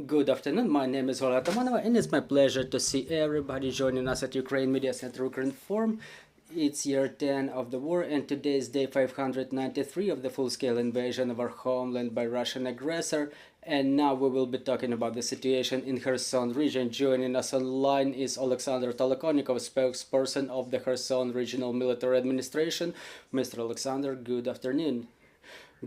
Good afternoon, my name is Oleksandr and it's my pleasure to see everybody joining us at Ukraine Media Center Ukrinform. It's year 10 of the war and today is day 593 of the full-scale invasion of our homeland by Russian aggressor, and now we will be talking about the situation in Kherson region. Joining us online is Oleksandr Tolokonnikov, spokesperson of the Kherson Regional Military Administration. Mr. Oleksandr, good afternoon.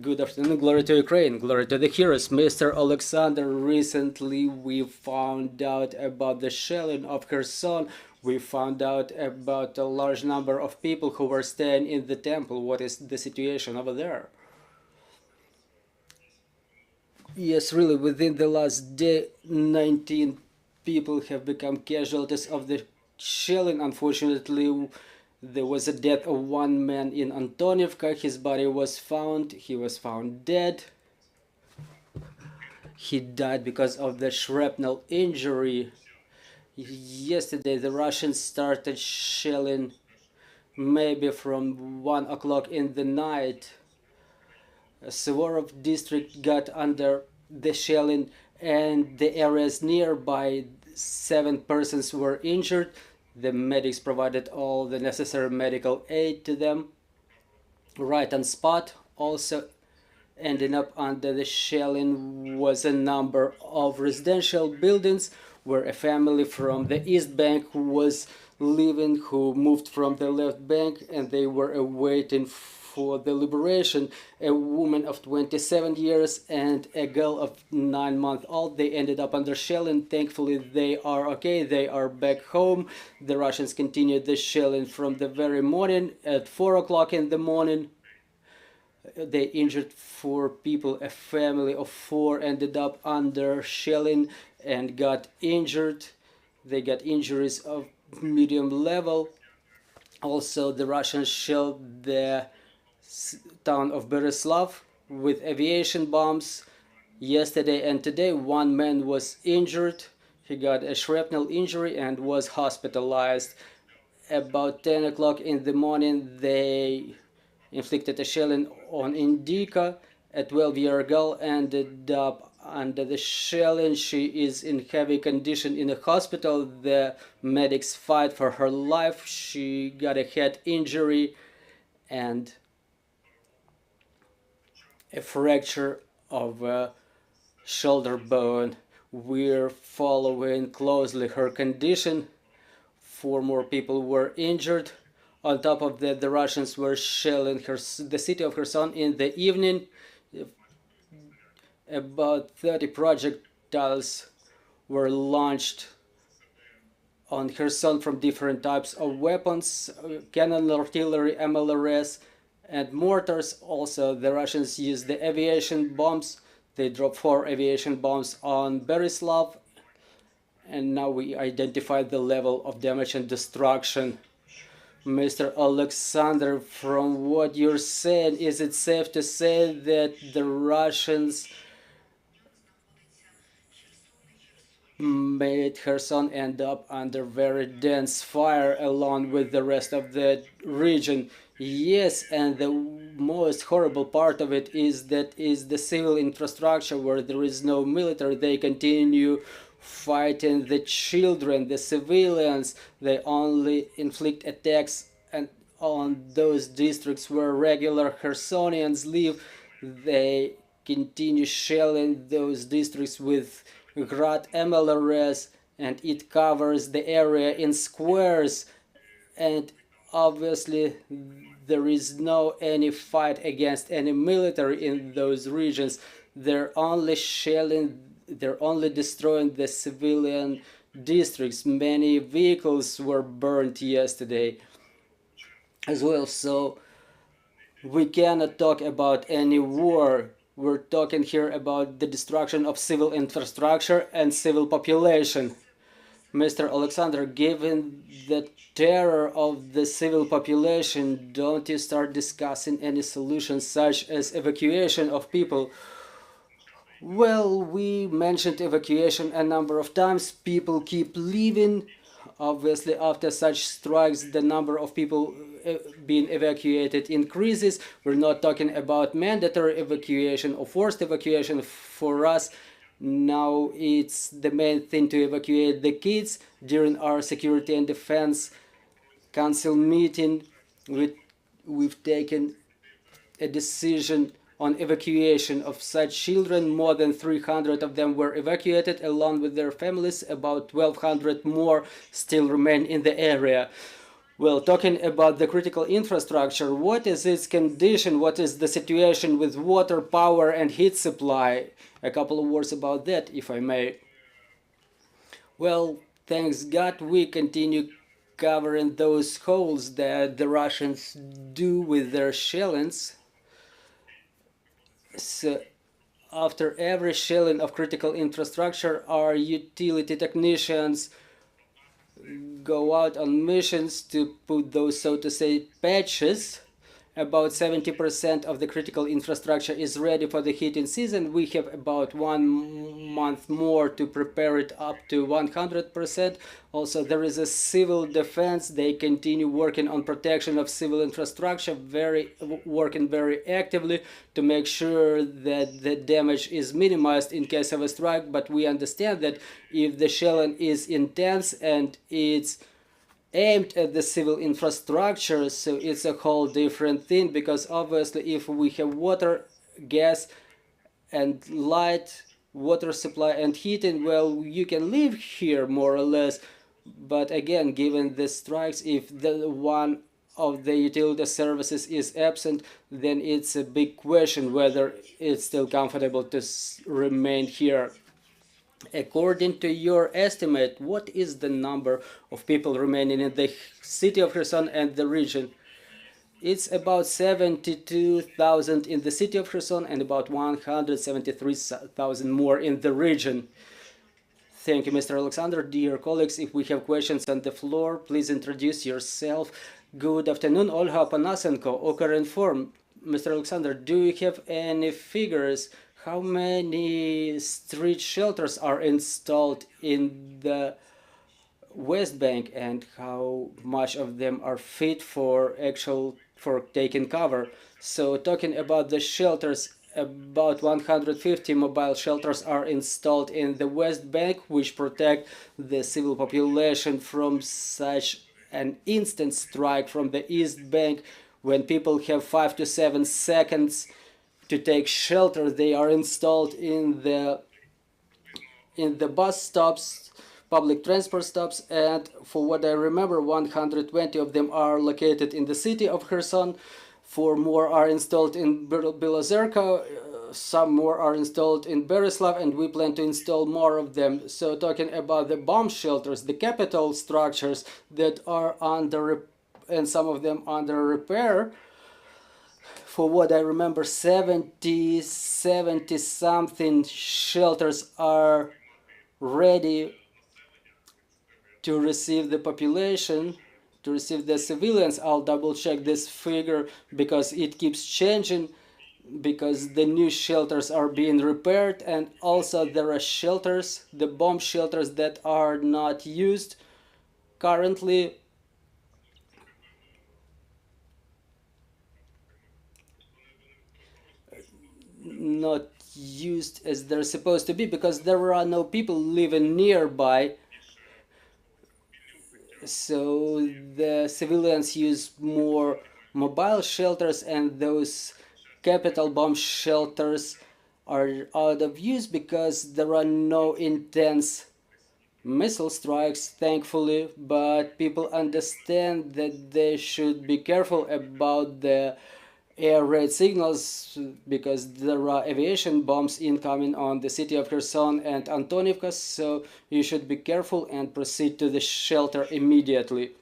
Good afternoon, glory to Ukraine, glory to the heroes. Mr. Oleksandr, recently we found out about the shelling of Kherson. We found out about a large number of people who were staying in the temple. What is the situation over there? Yes, really, within the last day, 19 people have become casualties of the shelling. Unfortunately, there was a death of one man in Antonivka. His body was found. He was found dead. He died because of the shrapnel injury. Yesterday, the Russians started shelling maybe from 1 o'clock in the night. Suvorov district got under the shelling and the areas nearby, 7 persons were injured. The medics provided all the necessary medical aid to them right on spot. Also ending up under the shelling was a number of residential buildings where a family from the East Bank was living, who moved from the left bank, and they were awaiting for the liberation. A woman of 27 years and a girl of 9 months old, they ended up under shelling. Thankfully they are okay, they are back home. The Russians continued the shelling from the very morning. At 4 o'clock in the morning they injured 4 people. A family of 4 ended up under shelling and got injured. They got injuries of medium level. Also, the Russians shelled the town of Berislav with aviation bombs yesterday and today. 1 man was injured. He got a shrapnel injury and was hospitalized. About 10 o'clock in the morning they inflicted a shelling on Indika. A 12-year girl ended up under the shelling. She is in heavy condition in a hospital. The medics fight for her life. She got a head injury and a fracture of a shoulder bone. We're following closely her condition. 4 more people were injured. On top of that, the Russians were shelling the city of Kherson in the evening. About 30 projectiles were launched on Kherson from different types of weapons, cannon, artillery, MLRS, and mortars. Also, the Russians used the aviation bombs. They dropped 4 aviation bombs on Berislav, and now we identified the level of damage and destruction. Mr. Oleksandr, from what you're saying, is it safe to say that the Russians made Kherson end up under very dense fire along with the rest of the region? Yes, and the most horrible part of it is that is the civil infrastructure where there is no military. They continue fighting the children, the civilians. They only inflict attacks and on those districts where regular Khersonians live. They continue shelling those districts with Grad MLRS, and it covers the area in squares, and obviously there is no any fight against any military in those regions. They're only shelling, they're only destroying the civilian districts. Many vehicles were burned yesterday as well, so we cannot talk about any war. We're talking here about the destruction of civil infrastructure and civil population. Mr. Oleksandr, given the terror of the civil population, don't you start discussing any solutions such as evacuation of people? Well, we mentioned evacuation a number of times. People keep leaving. Obviously, after such strikes, the number of people being evacuated increases. We're not talking about mandatory evacuation or forced evacuation. For us, Now it's the main thing to evacuate the kids. During our Security and Defense Council meeting, we've taken a decision on evacuation of such children. More than 300 of them were evacuated along with their families. About 1,200 more still remain in the area. Well, talking about the critical infrastructure, what is its condition? What is the situation with water, power, and heat supply? A couple of words about that, if I may. Well, thanks God, we continue covering those holes that the Russians do with their shellings. So after every shelling of critical infrastructure, our utility technicians go out on missions to put those, so to say, patches. About 70% of the critical infrastructure is ready for the heating season. We have about 1 month more to prepare it up to 100%. Also, there is a civil defense. They continue working on protection of civil infrastructure, working very actively to make sure that the damage is minimized in case of a strike. But we understand that if the shelling is intense and it's aimed at the civil infrastructure, so it's a whole different thing, because obviously if we have water, gas and light, water supply and heating, well, you can live here more or less. But again, given the strikes, if the one of the utility services is absent, then it's a big question whether it's still comfortable to remain here. According to your estimate, what is the number of people remaining in the city of Kherson and the region? It's about 72,000 in the city of Kherson and about 173,000 more in the region. Thank you, Mr. Oleksandr. Dear colleagues, if we have questions on the floor, please introduce yourself. Good afternoon, Olga Panasenko, Ukrinform. Mr. Oleksandr, do you have any figures? How many street shelters are installed in the West Bank, and how much of them are fit for taking cover? So talking about the shelters, about 150 mobile shelters are installed in the West Bank, which protect the civil population from such an instant strike from the East Bank. When people have 5 to 7 seconds to take shelter, they are installed in the bus stops, public transport stops, and for what I remember, 120 of them are located in the city of Kherson. 4 more are installed in Belozerka, some more are installed in Berislav, and we plan to install more of them. So talking about the bomb shelters, the capital structures that are under, and some of them under repair, for what I remember, 70 something shelters are ready to receive the population, to receive the civilians. I'll double check this figure because it keeps changing, because the new shelters are being repaired, and also there are shelters, the bomb shelters, that are not used currently. Not used as they're supposed to be, because there are no people living nearby. So the civilians use more mobile shelters, and those capital bomb shelters are out of use because there are no intense missile strikes, thankfully. But people understand that they should be careful about the air raid signals, because there are aviation bombs incoming on the city of Kherson and Antonivka, so you should be careful and proceed to the shelter immediately.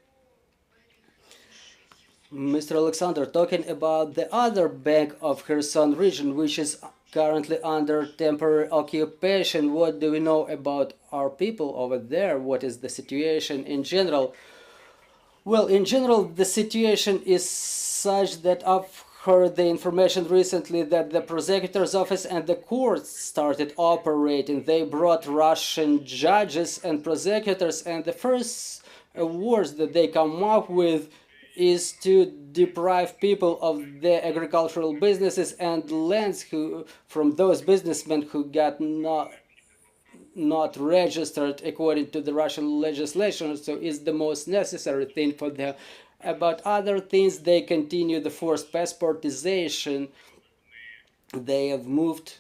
Mr. Oleksandr, talking about the other bank of Kherson region, which is currently under temporary occupation, what do we know about our people over there? What is the situation in general? Well, in general, the situation is such that I've heard the information recently that the prosecutor's office and the courts started operating. They brought Russian judges and prosecutors, and the first words that they come up with is to deprive people of their agricultural businesses and lands from those businessmen who got not registered according to the Russian legislation, so it's the most necessary thing for them. About other things, they continue the forced passportization. They have moved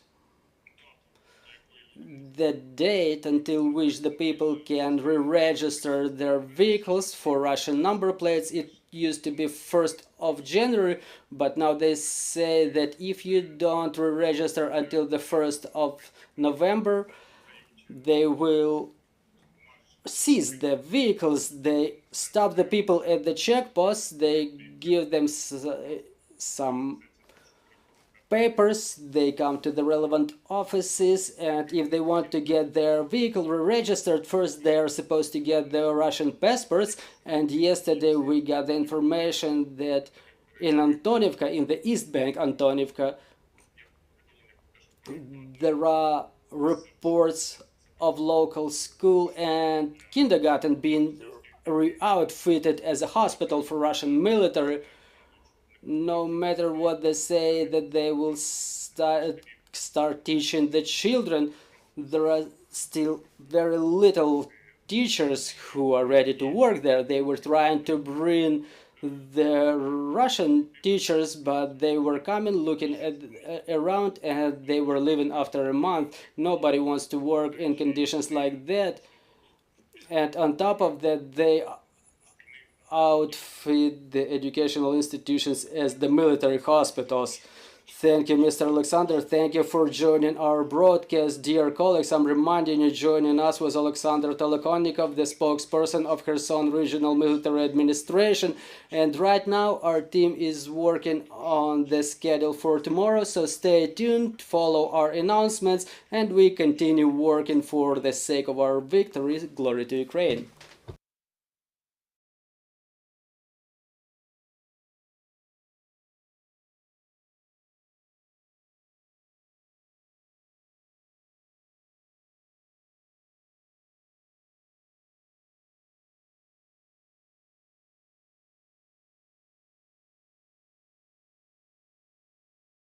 the date until which the people can re-register their vehicles for Russian number plates. It used to be 1st of January, but now they say that if you don't re-register until the 1st of November, they will seize the vehicles. They stop the people at the checkposts, they give them some papers, they come to the relevant offices, and if they want to get their vehicle re-registered, first they are supposed to get their Russian passports. And yesterday we got the information that in Antonivka, in the East Bank Antonivka, there are reports of local school and kindergarten being re-outfitted as a hospital for Russian military. No matter what they say that they will start teaching the children, there are still very little teachers who are ready to work there. They were trying to bring the Russian teachers, but they were coming, looking around, and they were leaving after a month. Nobody wants to work in conditions like that. And on top of that, they outfit the educational institutions as the military hospitals. Thank you, Mr. Oleksandr. Thank you for joining our broadcast. Dear colleagues, I'm reminding you, joining us was Oleksandr Tolokonnikov, the spokesperson of Kherson Regional Military Administration. And right now, our team is working on the schedule for tomorrow, so stay tuned, follow our announcements, and we continue working for the sake of our victory. Glory to Ukraine.